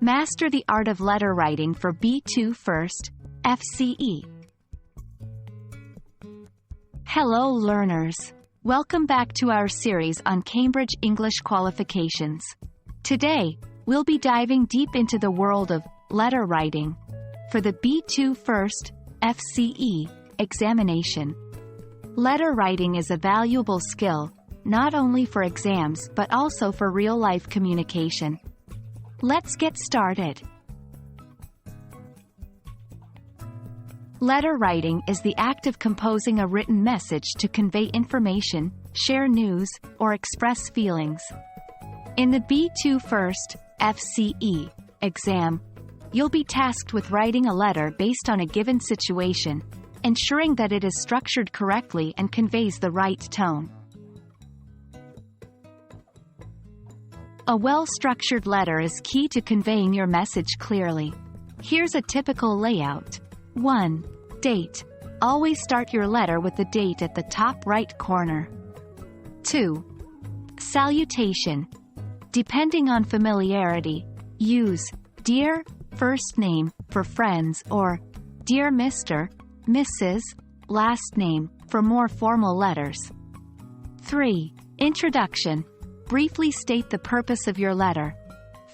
Master the art of letter writing for B2 First, FCE. Hello learners. Welcome back to our series on Cambridge English qualifications. Today, we'll be diving deep into the world of letter writing for the B2 First, FCE, examination. Letter writing is a valuable skill, not only for exams but also for real-life communication. Let's get started. Letter writing is the act of composing a written message to convey information, share news, or express feelings. In the B2 First, FCE, exam, you'll be tasked with writing a letter based on a given situation, ensuring that it is structured correctly and conveys the right tone. A well-structured letter is key to conveying your message clearly. Here's a typical layout. 1. Date. Always start your letter with the date at the top right corner. 2. Salutation. Depending on familiarity, use Dear, first name, for friends, or Dear Mr., Mrs., last name, for more formal letters. 3. Introduction. Briefly state the purpose of your letter.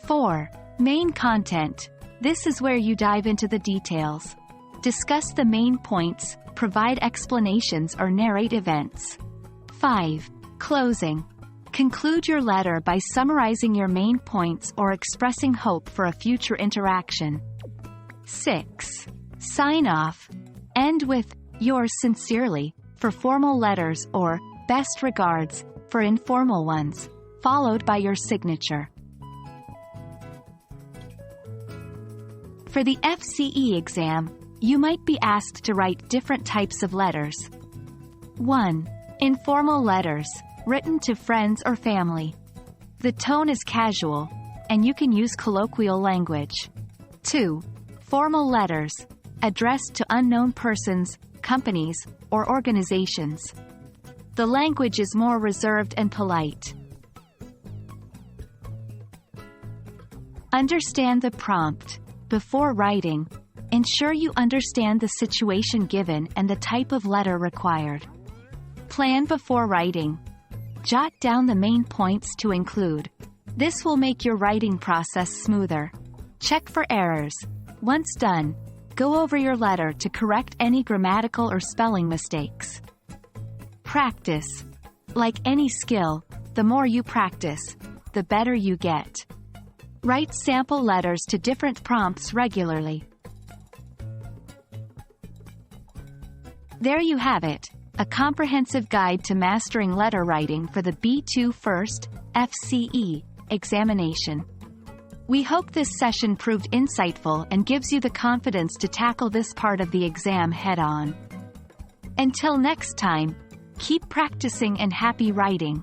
4. Main content. This is where you dive into the details. Discuss the main points, provide explanations or narrate events. 5. Closing. Conclude your letter by summarizing your main points or expressing hope for a future interaction. 6. Sign off. End with Yours sincerely for formal letters or Best regards for informal ones, followed by your signature. For the FCE exam, you might be asked to write different types of letters. 1. Informal letters, written to friends or family. The tone is casual, and you can use colloquial language. 2. Formal letters, addressed to unknown persons, companies, or organizations. The language is more reserved and polite. Understand the prompt. Before writing, ensure you understand the situation given and the type of letter required. Plan before writing. Jot down the main points to include. This will make your writing process smoother. Check for errors. Once done, go over your letter to correct any grammatical or spelling mistakes. Practice. Like any skill, the more you practice, the better you get. Write sample letters to different prompts regularly. There you have it, a comprehensive guide to mastering letter writing for the B2 First, FCE, examination. We hope this session proved insightful and gives you the confidence to tackle this part of the exam head-on. Until next time, keep practicing and happy writing.